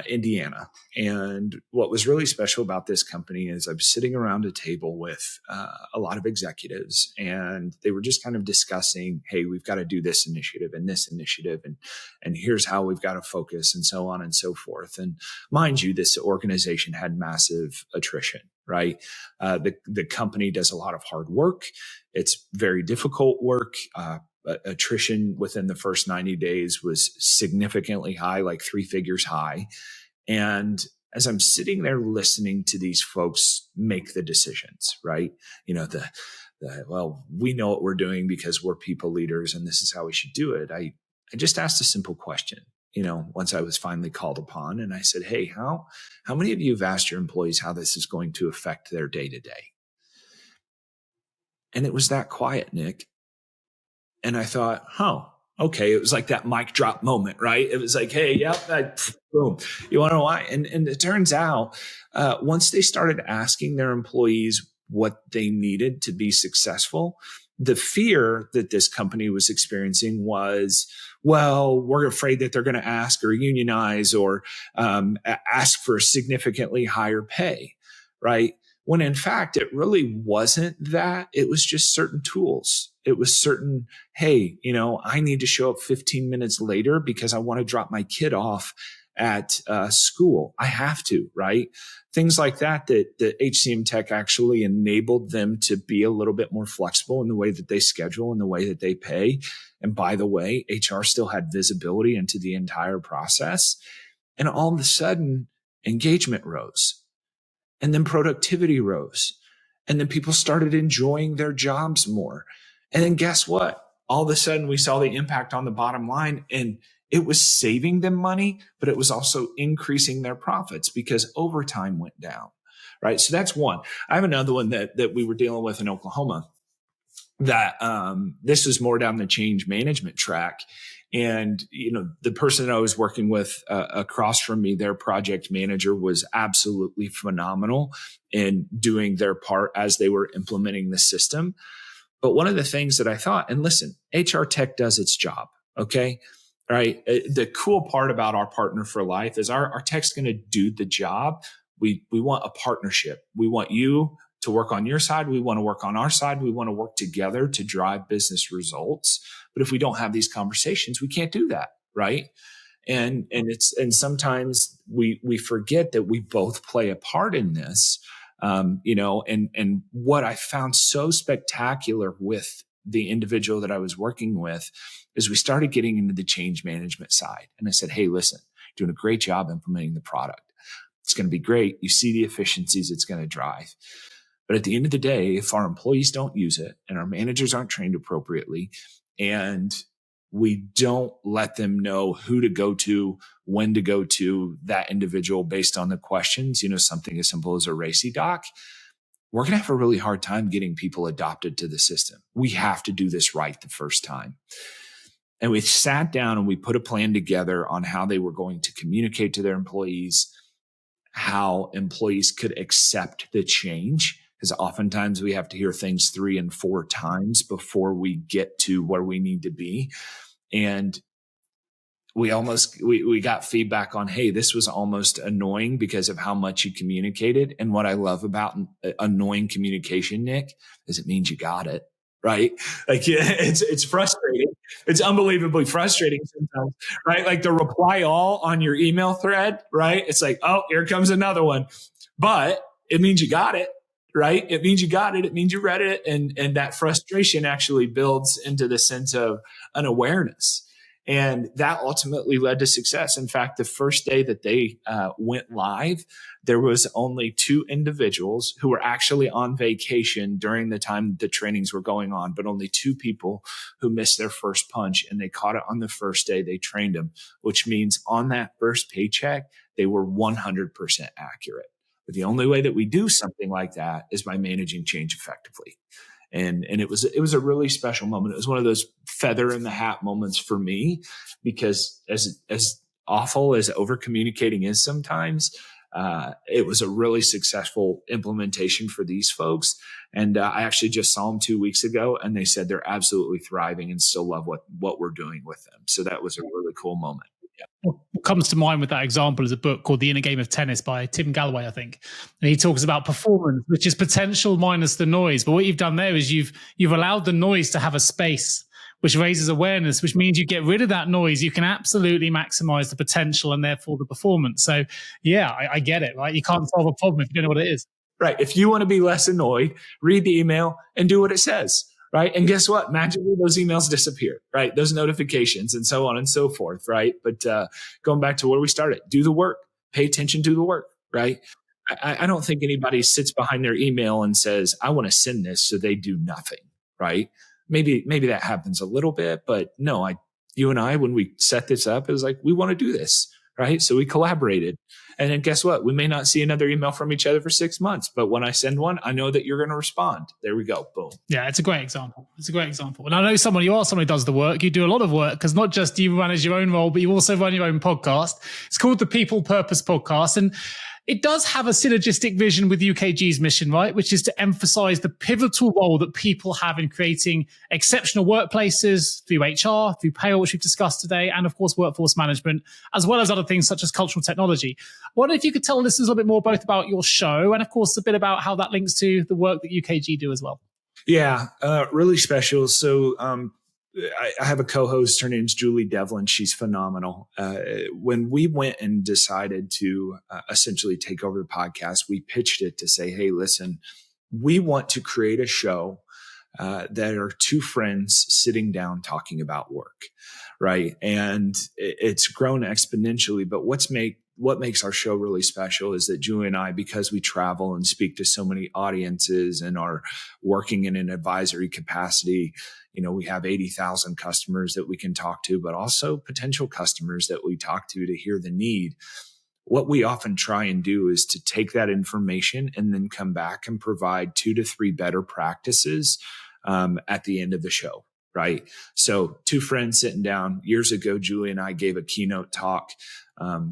Indiana. And what was really special about this company is I was sitting around a table with a lot of executives, and they were just kind of discussing, hey, we've got to do this initiative and this initiative, and here's how we've got to focus, and so on and so forth. And mind you, this organization had massive attrition, right? The company does a lot of hard work. It's very difficult work. attrition within the first 90 days was significantly high, like 3 figures high. And as I'm sitting there listening to these folks make the decisions, right? Well, we know what we're doing because we're people leaders and this is how we should do it. I just asked a simple question, once I was finally called upon, and I said, hey, how many of you have asked your employees how this is going to affect their day to day? And it was that quiet, Nick. And I thought, okay. It was like that mic drop moment, right? It was like, hey, yep, boom. You want to know why? And it turns out, once they started asking their employees what they needed to be successful, the fear that this company was experiencing was, well, we're afraid that they're going to ask or unionize or ask for significantly higher pay, right? When in fact, it really wasn't that. It was just certain tools. It was certain, hey, I need to show up 15 minutes later because I want to drop my kid off at school. I have to, right? Things like that HCM Tech actually enabled them to be a little bit more flexible in the way that they schedule and the way that they pay. And by the way, HR still had visibility into the entire process. And all of a sudden, engagement rose. And then productivity rose. And then people started enjoying their jobs more. And then guess what? All of a sudden, we saw the impact on the bottom line, and it was saving them money, but it was also increasing their profits because overtime went down, right? So that's one. I have another one that we were dealing with in Oklahoma that this was more down the change management track. And, the person I was working with across from me, their project manager was absolutely phenomenal in doing their part as they were implementing the system. But one of the things that I thought, and listen, HR Tech does its job. Okay. Right. The cool part about our partner for life is our tech's going to do the job. We want a partnership. We want you to work on your side. We want to work on our side. We want to work together to drive business results. But if we don't have these conversations, we can't do that. Right. And sometimes we forget that we both play a part in this. And what I found so spectacular with the individual that I was working with is we started getting into the change management side. And I said, hey, listen, doing a great job implementing the product. It's going to be great. You see the efficiencies it's going to drive. But at the end of the day, if our employees don't use it and our managers aren't trained appropriately and we don't let them know who to go to, when to go to that individual based on the questions, something as simple as a RACI doc, we're going to have a really hard time getting people adopted to the system. We have to do this right the first time. And we sat down and we put a plan together on how they were going to communicate to their employees, how employees could accept the change. Because oftentimes we have to hear things 3 and 4 times before we get to where we need to be. And we got feedback on, hey, this was almost annoying because of how much you communicated. And what I love about annoying communication, Nick, is it means you got it, right? Like it's frustrating. It's unbelievably frustrating sometimes, right? Like the reply all on your email thread, right? It's like, oh, here comes another one. But it means you got it, right? It means you got it. It means you read it. And that frustration actually builds into the sense of an awareness. And that ultimately led to success. In fact, the first day that they went live, there was only 2 individuals who were actually on vacation during the time the trainings were going on, but only 2 people who missed their first punch, and they caught it on the first day they trained them, which means on that first paycheck, they were 100% accurate. But the only way that we do something like that is by managing change effectively. And it was a really special moment. It was one of those feather in the hat moments for me, because as awful as over communicating is sometimes, it was a really successful implementation for these folks. And I actually just saw them 2 weeks ago, and they said they're absolutely thriving and still love what we're doing with them. So that was a really cool moment. Yeah. What comes to mind with that example is a book called The Inner Game of Tennis by Tim Galloway, I think. And he talks about performance, which is potential minus the noise. But what you've done there is you've allowed the noise to have a space, which raises awareness, which means you get rid of that noise. You can absolutely maximize the potential and therefore the performance. So yeah, I get it, right? You can't solve a problem if you don't know what it is. Right. If you want to be less annoyed, read the email and do what it says. right? And guess what? Magically, those emails disappear, right? Those notifications and so on and so forth, right? But going back to where we started, do the work, pay attention to the work, right? I don't think anybody sits behind their email and says, I want to send this, so they do nothing, right? Maybe that happens a little bit, but no, you and I, when we set this up, it was like, we want to do this, right? So we collaborated. And then guess what? We may not see another email from each other for 6 months, but when I send one, I know that you're going to respond. There we go. Boom. Yeah, it's a great example. And I know you are someone who does the work. You do a lot of work, because not just do you manage your own role, but you also run your own podcast. It's called the People Purpose Podcast. And it does have a synergistic vision with UKG's mission, right? Which is to emphasize the pivotal role that people have in creating exceptional workplaces through HR, through payroll, which we've discussed today, and of course, workforce management, as well as other things such as cultural technology. I wonder if you could tell listeners a little bit more both about your show and of course, a bit about how that links to the work that UKG do as well. Yeah, really special. So, I have a co-host. Her name's Julie Devlin. She's phenomenal. When we went and decided to essentially take over the podcast, we pitched it to say, hey, listen, we want to create a show that are two friends sitting down talking about work, right? And it's grown exponentially. But what makes our show really special is that Julie and I, because we travel and speak to so many audiences and are working in an advisory capacity, we have 80,000 customers that we can talk to, but also potential customers that we talk to hear the need. What we often try and do is to take that information and then come back and provide 2 to 3 better practices at the end of the show, right? So 2 friends sitting down. Years ago, Julie and I gave a keynote talk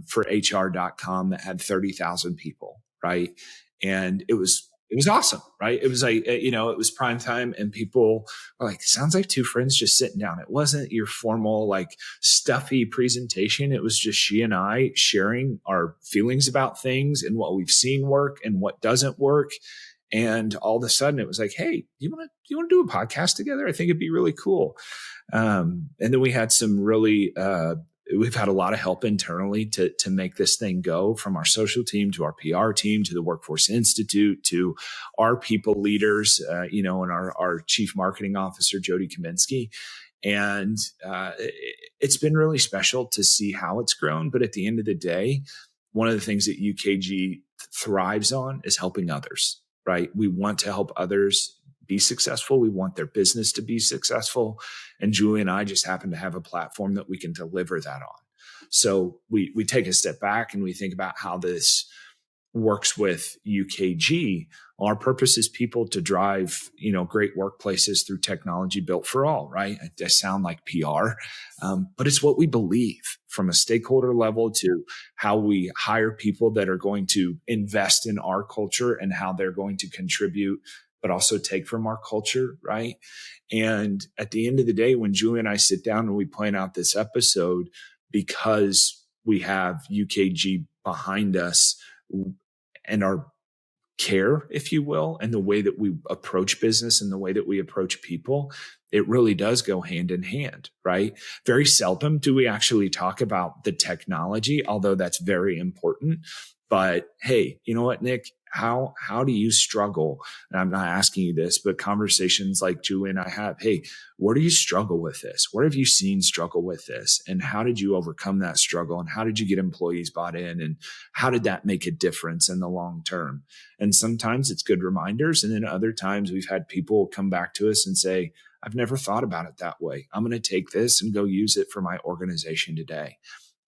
for HR.com that had 30,000 people, right? And it was awesome, right? It was like, it was prime time and people were like, sounds like 2 friends just sitting down. It wasn't your formal, like stuffy presentation. It was just she and I sharing our feelings about things and what we've seen work and what doesn't work. And all of a sudden it was like, hey, you want to do a podcast together? I think it'd be really cool. And then we had some really, we've had a lot of help internally to make this thing go, from our social team to our PR team to the Workforce Institute to our people leaders, and our chief marketing officer, Jody Kaminsky. And it's been really special to see how it's grown. But at the end of the day, one of the things that UKG thrives on is helping others, right? We want to help others be successful. We want their business to be successful. And Julie and I just happen to have a platform that we can deliver that on. So we take a step back and we think about how this works with UKG. Our purpose is people to drive, great workplaces through technology built for all, right? I sound like PR, but it's what we believe, from a stakeholder level to how we hire people that are going to invest in our culture and how they're going to contribute, but also take from our culture, right? And at the end of the day, when Julie and I sit down and we plan out this episode, because we have UKG behind us and our care, if you will, and the way that we approach business and the way that we approach people, it really does go hand in hand, right? Very seldom do we actually talk about the technology, although that's very important. But hey, you know what, Nick? How do you struggle? And I'm not asking you this, but conversations like Julie and I have, hey, where do you struggle with this? Where have you seen struggle with this? And how did you overcome that struggle? And how did you get employees bought in? And how did that make a difference in the long term? And sometimes it's good reminders. And then other times we've had people come back to us and say, I've never thought about it that way. I'm going to take this and go use it for my organization today.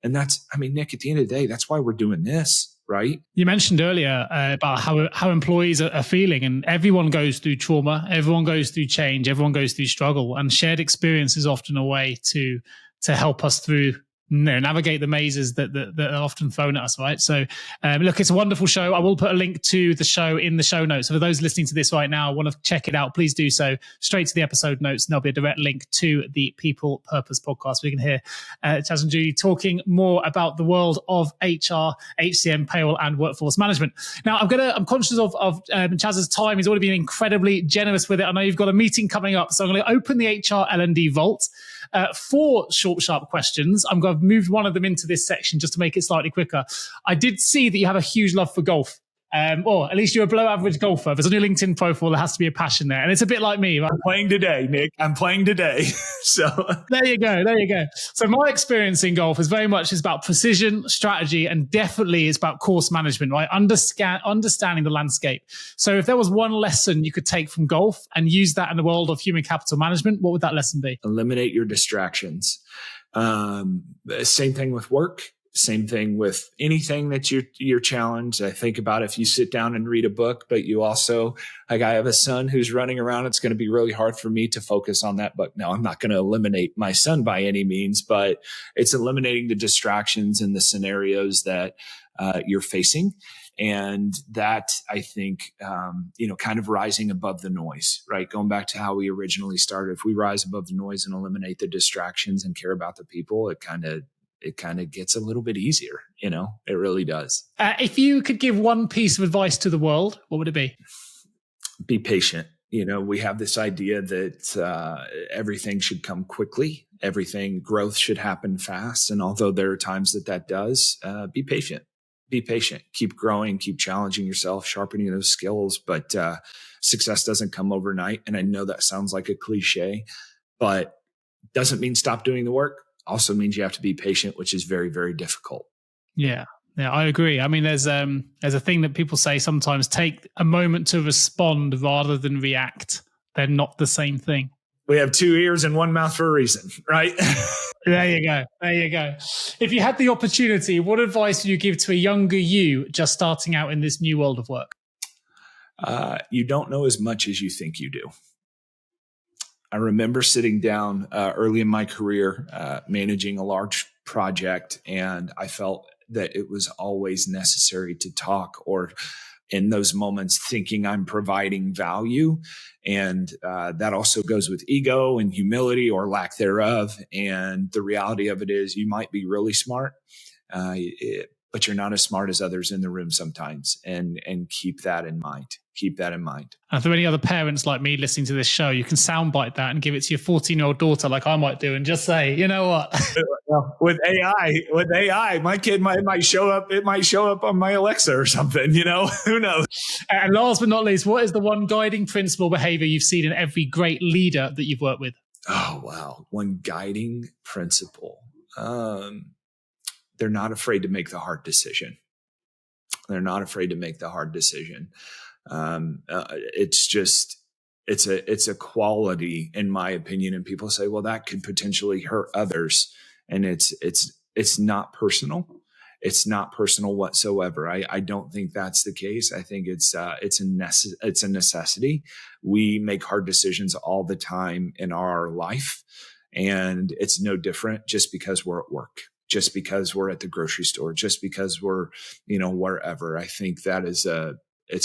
And Nick, at the end of the day, that's why we're doing this. Right. You mentioned earlier about how employees are feeling, and everyone goes through trauma, everyone goes through change, everyone goes through struggle, and shared experience is often a way to help us through navigate the mazes that are often thrown at us, right? So, look, it's a wonderful show. I will put a link to the show in the show notes. So for those listening to this right now, want to check it out, please do so. Straight to the episode notes, and there'll be a direct link to the People Purpose Podcast. We can hear Chaz and Julie talking more about the world of HR, HCM, payroll, and workforce management. Now, I'm conscious of Chaz's time. He's already been incredibly generous with it. I know you've got a meeting coming up, so I'm going to open the HR L&D vault. 4 short, sharp questions. I've moved one of them into this section just to make it slightly quicker. I did see that you have a huge love for golf. or at least you're a below average golfer. There's on your LinkedIn profile, there has to be a passion there. And it's a bit like me. Right? I'm playing today, Nick. I'm playing today. So there you go. So my experience in golf is very much is about precision, strategy, and definitely it's about course management, right? Understanding the landscape. So if there was one lesson you could take from golf and use that in the world of human capital management, what would that lesson be? Eliminate your distractions. Same thing with work. Same thing with anything that you're challenged. I think about if you sit down and read a book, but you also, like I have a son who's running around, it's going to be really hard for me to focus on that book. Now, I'm not going to eliminate my son by any means, but it's eliminating the distractions and the scenarios that you're facing. And that, I think, kind of rising above the noise, right? Going back to how we originally started, if we rise above the noise and eliminate the distractions and care about the people, it kind of gets a little bit easier, it really does. If you could give one piece of advice to the world, what would it be? Be patient. We have this idea that everything should come quickly. Growth should happen fast. And although there are times that does, be patient. Be patient. Keep growing, keep challenging yourself, sharpening those skills. But success doesn't come overnight. And I know that sounds like a cliche, but doesn't mean stop doing the work. Also means you have to be patient, which is very, very difficult. Yeah, I agree. I mean, there's a thing that people say sometimes: take a moment to respond rather than react. They're not the same thing. We have 2 ears and 1 mouth for a reason, right? There you go. If you had the opportunity, what advice would you give to a younger you just starting out in this new world of work? You don't know as much as you think you do. I remember sitting down early in my career, managing a large project, and I felt that it was always necessary to talk, or in those moments thinking I'm providing value. And that also goes with ego and humility or lack thereof. And the reality of it is you might be really smart, but you're not as smart as others in the room sometimes. And keep that in mind. Keep that in mind. And for any other parents like me listening to this show, you can soundbite that and give it to your 14-year-old daughter like I might do and just say, you know what? With AI, my kid might show up. It might show up on my Alexa or something, who knows? And last but not least, what is the one guiding principle behavior you've seen in every great leader that you've worked with? Oh, wow. One guiding principle. They're not afraid to make the hard decision. It's a quality, in my opinion. And people say, well, that could potentially hurt others. And it's not personal. It's not personal whatsoever. I don't think that's the case. I think it's a necessity. We make hard decisions all the time in our life, and it's no different just because we're at work, just because we're at the grocery store, just because we're, wherever. I think that it's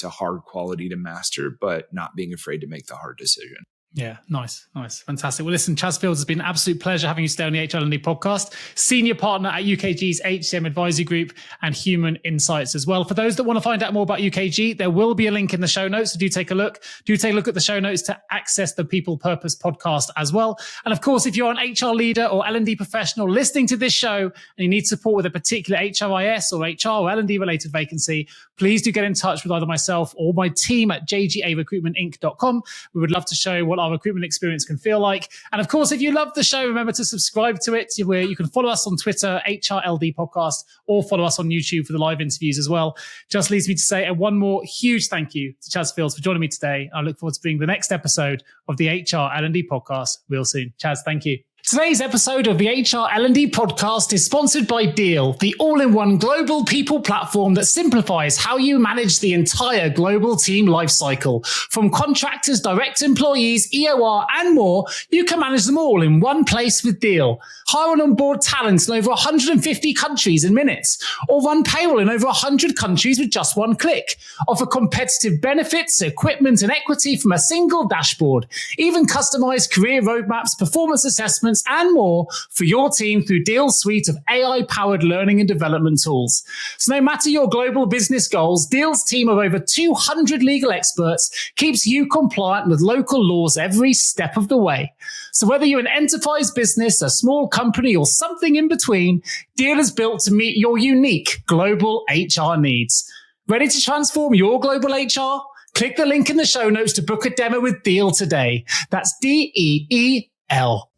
a hard quality to master, but not being afraid to make the hard decision. Yeah, nice. Fantastic. Well, listen, Chas Fields, it's been an absolute pleasure having you stay on the HR L&D podcast, senior partner at UKG's HCM Advisory Group and Human Insights as well. For those that want to find out more about UKG, there will be a link in the show notes. So do take a look. Do take a look at the show notes to access the People Purpose podcast as well. And of course, if you're an HR leader or L&D professional listening to this show and you need support with a particular HRIS or HR or L&D related vacancy, please do get in touch with either myself or my team at jgarecruitmentinc.com. We would love to show what our recruitment experience can feel like. And of course, if you love the show, remember to subscribe to it, where you can follow us on Twitter, HR L&D Podcast, or follow us on YouTube for the live interviews as well. Just leaves me to say one more huge thank you to Chas Fields for joining me today. I look forward to bringing the next episode of the HR L&D Podcast real soon. Chas, thank you. Today's episode of the HR L&D podcast is sponsored by Deal, the all-in-one global people platform that simplifies how you manage the entire global team lifecycle. From contractors, direct employees, EOR, and more, you can manage them all in one place with Deal. Hire and onboard talent in over 150 countries in minutes, or run payroll in over 100 countries with just one click. Offer competitive benefits, equipment, and equity from a single dashboard. Even customize career roadmaps, performance assessments, and more for your team through Deal's suite of AI-powered learning and development tools. So no matter your global business goals, Deal's team of over 200 legal experts keeps you compliant with local laws every step of the way. So whether you're an enterprise business, a small company, or something in between, Deal is built to meet your unique global HR needs. Ready to transform your global HR? Click the link in the show notes to book a demo with Deal today. That's DEEL.